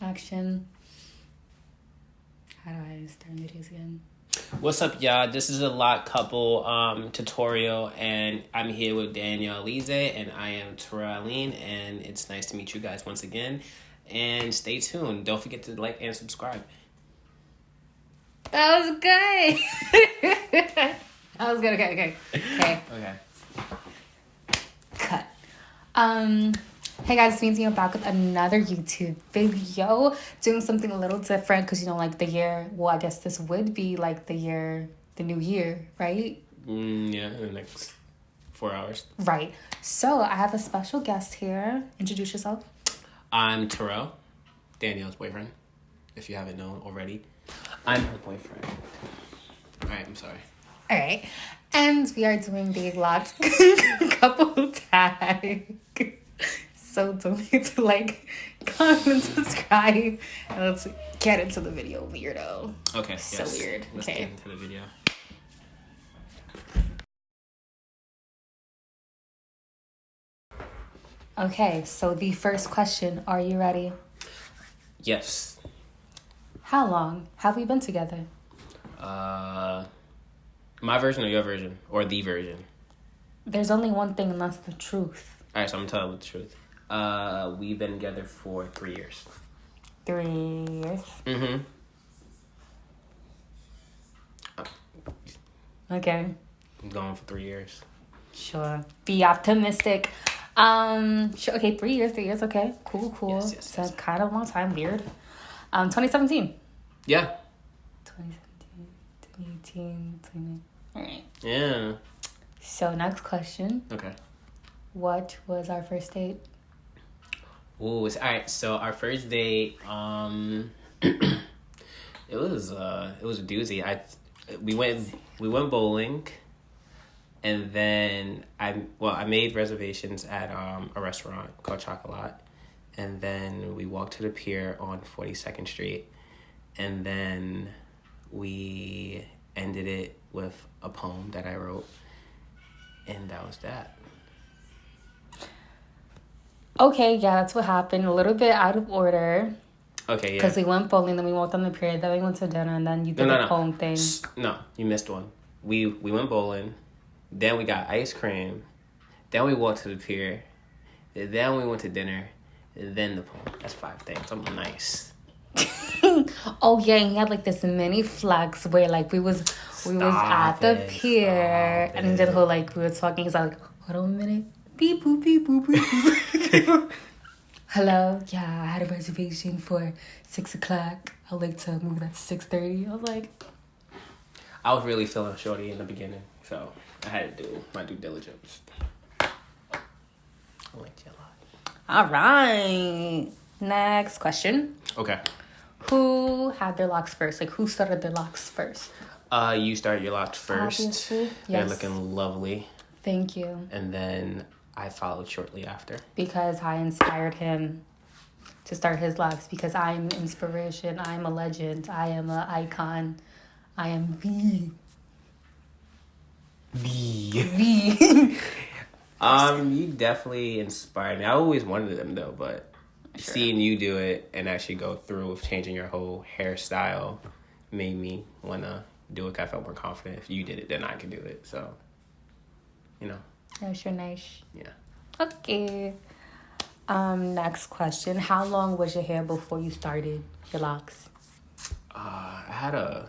Action. How do I start videos again? What's up, y'all? This is a Loc couple tutorial, and I'm here with Danyelle and I am Taraline, and it's nice to meet you guys once again. And stay tuned. Don't forget to like and subscribe. That was good. That was good. Okay. Cut. Hey guys, it's me. I'm back with another YouTube video, doing something a little different because like the year. Well, I guess this would be like the new year, right? Yeah, in the next 4 hours. Right. So I have a special guest here. Introduce yourself. I'm Terrell, Danielle's boyfriend. If you haven't known already, I'm her boyfriend. All right, I'm sorry. All right, and we are doing the Loc couple tag. So don't forget to like, comment, subscribe, and let's get into the video, weirdo. Okay. So yes. weird. Let's get into the video. Okay, so the first question, are you ready? Yes. How long have we been together? My version or your version? Or the version? There's only one thing, and that's the truth. All right, so I'm telling the truth. We've been together for 3 years. 3 years? Mm-hmm. Okay. I'm going for 3 years. Sure. Be optimistic. Sure. Okay, 3 years. 3 years. Okay. Cool. Yes. So kind of a long time. Weird. 2017. Yeah. 2017, 2018, 2019. All right. Yeah. So next question. Okay. What was our first date? Ooh, all right. So our first date, it was a doozy. We went bowling, and then I made reservations at a restaurant called Chocolat, and then we walked to the pier on 42nd Street, and then we ended it with a poem that I wrote, and that was that. Okay, yeah, that's what happened. A little bit out of order. Okay, yeah. Because we went bowling, then we walked on the pier, then we went to dinner, and then you did the poem thing. No, you missed one. We went bowling, then we got ice cream, then we walked to the pier, then we went to dinner, then the poem. That's 5 things. I'm nice. Oh yeah, and he had like this mini flex where like we was at the pier, and he did the whole like we were talking. He's like, hold on a minute. Beep boop beep boop beep boop. Hello, yeah, I had a reservation for 6:00. I'd like to move that to 6:30. I was like, I was really feeling shorty in the beginning, so I had to do my due diligence. I liked you a lot. all right. Next question. Okay. Who had their locks first? Like, who started their locks first? You started your locks first. Obviously, They're yes. looking lovely. Thank you. And then I followed shortly after. Because I inspired him to start his locks. Because I'm inspiration. I'm a legend. I am an icon. I am the. You definitely inspired me. I always wanted them though, but seeing you do it and actually go through with changing your whole hairstyle made me want to do it. I felt more confident. If you did it, then I could do it. So, That's sure nice. Yeah. Okay. Next question. How long was your hair before you started your locks? I had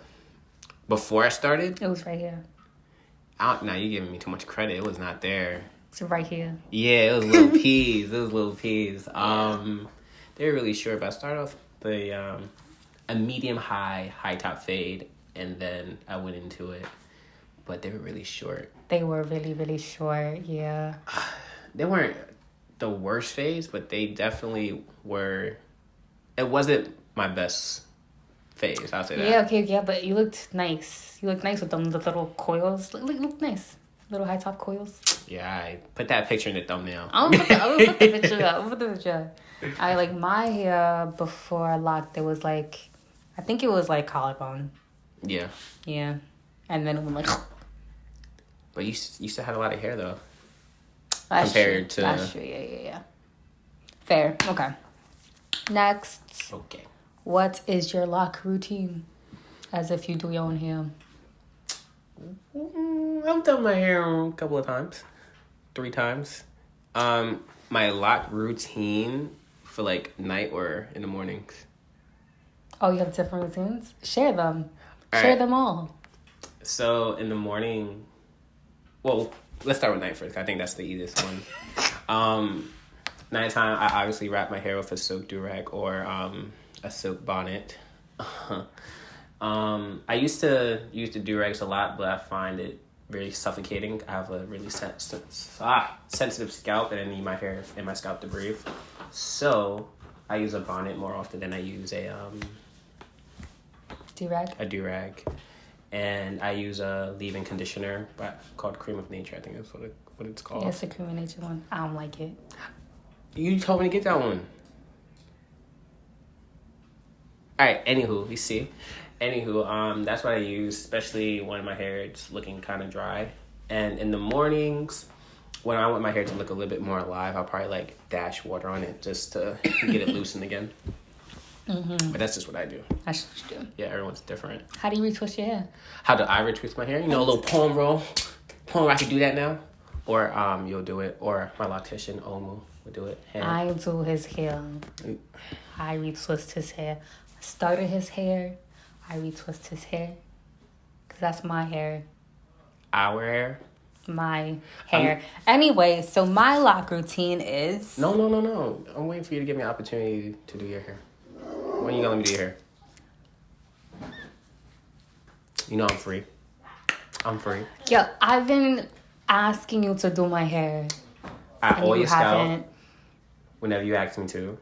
before I started. It was right here. Now you're giving me too much credit. It was not there. It's right here. Yeah, it was little peas. They were really short, but I started off a medium high top fade, and then I went into it. But they were really short. They were really, really short, yeah. They weren't the worst fades, but they definitely were. It wasn't my best phase, I'll say that. Yeah, okay, yeah, but you looked nice. You looked nice with them, the little coils. Look nice. Little high top coils. Yeah, I put that picture in the thumbnail. I'm gonna put the picture up. I like my hair before I locked. It was like, I think it was like collarbone. Yeah. Yeah, and then it went like. But you still had a lot of hair though. That's compared true. to. That's true. Yeah. Fair. Okay. Next. Okay. What is your lock routine? As if you do your own hair. I've done my hair a couple of times. 3 times. My lock routine for like night or in the mornings. Oh, you have different routines? Share them. All Share right. them all. So in the morning, well, let's start with night first. I think that's the easiest one. Nighttime, I obviously wrap my hair with a silk do-rag or a silk bonnet. I used to use the do-rags a lot, but I find it very suffocating. I have a really sensitive scalp, and I need my hair and my scalp to breathe. So I use a bonnet more often than I use a do-rag. A do-rag, and I use a leave-in conditioner called Cream of Nature. I think that's what it's called. Yeah, it's the Cream of Nature one. I don't like it. You told me to get that one. All right. Anywho, you see. That's what I use, especially when my hair is looking kind of dry. And in the mornings, when I want my hair to look a little bit more alive, I'll probably like dash water on it just to get it loosened again. Mm-hmm. But that's just what I do. That's what you do. Yeah, everyone's different. How do you retwist your hair? How do I retwist my hair? You know, a little palm roll. I can do that now. Or you'll do it. Or my loctician, Omu, will do it. I do his hair. I retwist his hair. I started his hair. I retwist his hair. Because that's my hair. Our hair? My hair. Anyway, so my lock routine is... No. I'm waiting for you to give me an opportunity to do your hair. When are you going to let me do your hair? You know I'm free. Yo, I've been asking you to do my hair. I oil your scalp whenever you ask me to.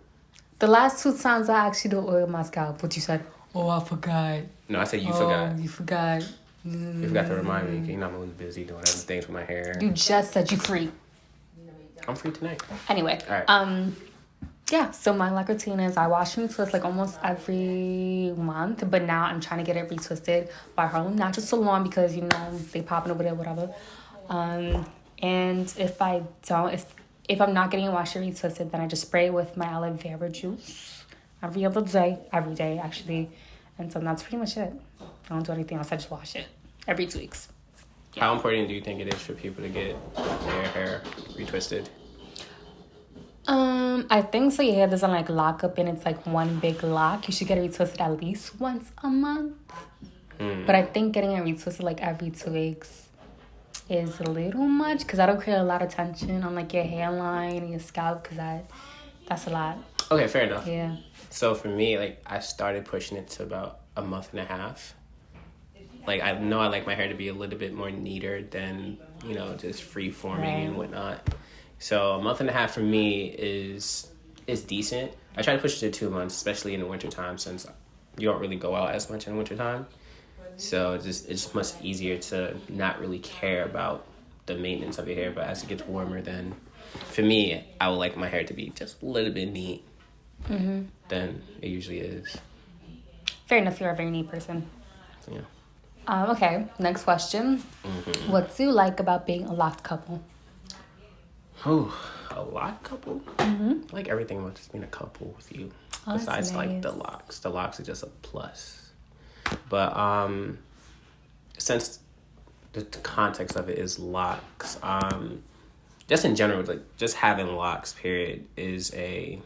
The last 2 times I asked you to oil my scalp, but you said, oh, I forgot. No, I said you forgot. You forgot. You forgot to remind me. You know I'm always busy doing other things with my hair. You just said you free. I'm free tonight. Anyway, all right. Yeah, so my lock routine is I wash and twist like almost every month, but now I'm trying to get it retwisted by Harlem Natural Salon because, you know, they popping over there, whatever. And if I don't, if I'm not getting it washed or retwisted, then I just spray it with my aloe vera juice every day actually. And so that's pretty much it. I don't do anything else. I just wash it every 2 weeks. Yeah. How important do you think it is for people to get their hair retwisted? I think so. Your hair doesn't like lock up and it's like one big lock. You should get it retwisted at least once a month. But I think getting it retwisted like every 2 weeks is a little much because that'll create a lot of tension on like your hairline and your scalp because that's a lot. Okay, fair enough. Yeah. So for me, like I started pushing it to about a month and a half. Like I know I like my hair to be a little bit more neater than, you know, just free forming and whatnot. So a month and a half for me is decent. I try to push it to 2 months, especially in the wintertime since you don't really go out as much in the wintertime. So it's much easier to not really care about the maintenance of your hair. But as it gets warmer, then for me, I would like my hair to be just a little bit neat than it usually is. Fair enough. You're a very neat person. Yeah. Okay, next question. What do you like about being a locked couple? Oh, a locked couple? I like everything about just being a couple with you. Oh, besides nice. like the locks. The locks are just a plus. But since the context of it is locks, just in general, like just having locks, period, is a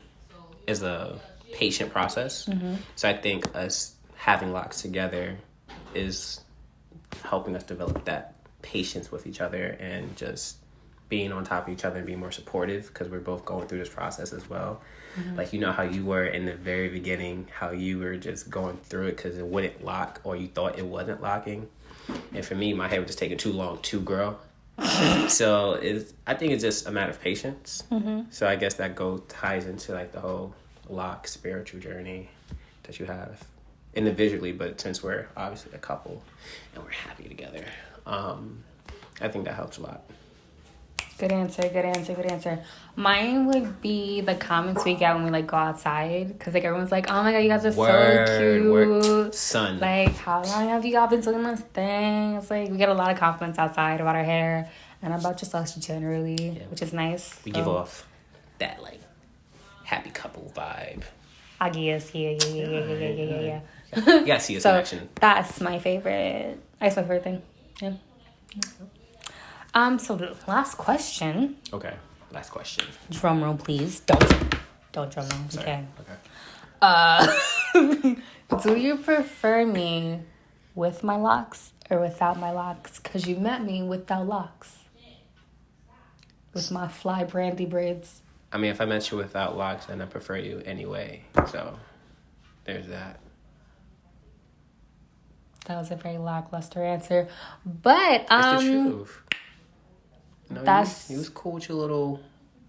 patient process. So I think us having locks together is helping us develop that patience with each other and just being on top of each other and being more supportive because we're both going through this process as well. Like, you know how you were in the very beginning, how you were just going through it because it wouldn't lock or you thought it wasn't locking. And for me, my hair was just taking too long to grow. So I think it's just a matter of patience. So I guess that ties into like the whole lock spiritual journey that you have individually, but since we're obviously a couple and we're happy together, I think that helps a lot. Good answer. Mine would be the comments we get when we like go outside because like everyone's like, oh my god, you guys are so cute. Son. Like, how long have you all been doing this thing? It's like we get a lot of compliments outside about our hair and about just us generally, which is nice. We give off that like happy couple vibe. I guess. Yeah. You gotta see us in action. That's my favorite. That's my favorite thing. Yeah. So the last question. Okay. Last question. Drum roll, please. Don't drum roll. Sorry. Okay. Do you prefer me with my locks or without my locks? Because you met me without locks. With my fly brandy braids. I mean, if I met you without locks, then I prefer you anyway. So, there's that. That was a very lackluster answer. But, It's the truth. You was cool with your little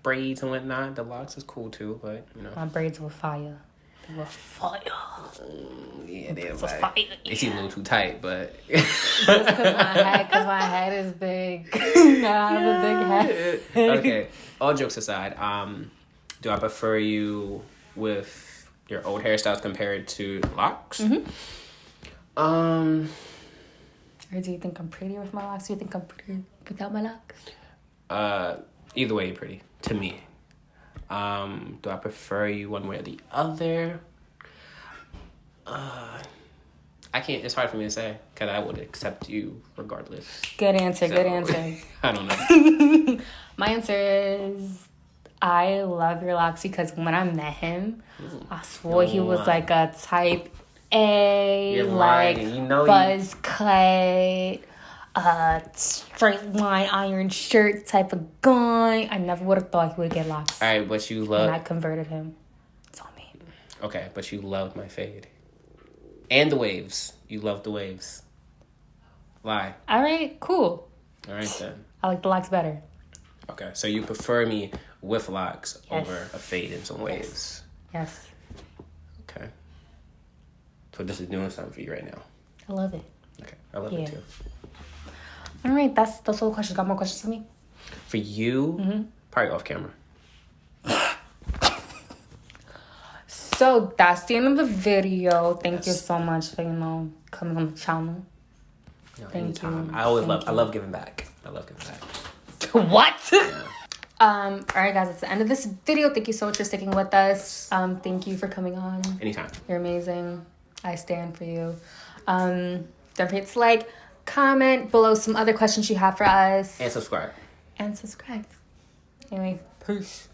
braids and whatnot. The locks is cool too, but, My braids were fire. They were fire. Yeah, they were fire. They seem a little too tight, but... Just because my head is big. I have a big head. Okay, all jokes aside, do I prefer you with your old hairstyles compared to locks? Mm-hmm. Or do you think I'm prettier with my locks? Do you think I'm prettier without my locks? Either way, you're pretty to me. Do I prefer you one way or the other? I can't. It's hard for me to say because I would accept you regardless. Good answer. I don't know. My answer is I love your locks because when I met him, I swore he was like a type A, You're like lying. buzz cut, straight line iron shirt type of guy. I never would have thought he would get locks. All right, but you love. And I converted him. It's on me. Okay, but you loved my fade. And the waves. You loved the waves. Lie. All right, cool. All right, then. I like the locks better. Okay, so you prefer me with locks Yes. over a fade and some waves. Yes. Okay. So this is doing something for you right now. I love it. Okay, I love it too. All right, that's all the questions. Got more questions for me? For you, probably off camera. So that's the end of the video. Thank you so much for, coming on the channel. Thank you. I love giving back. I love giving back. What? Yeah. All right, guys, it's the end of this video. Thank you so much for sticking with us. Thank you for coming on. Anytime. You're amazing. I stand for you. Don't forget to like, comment below some other questions you have for us. And subscribe. Anyway, peace.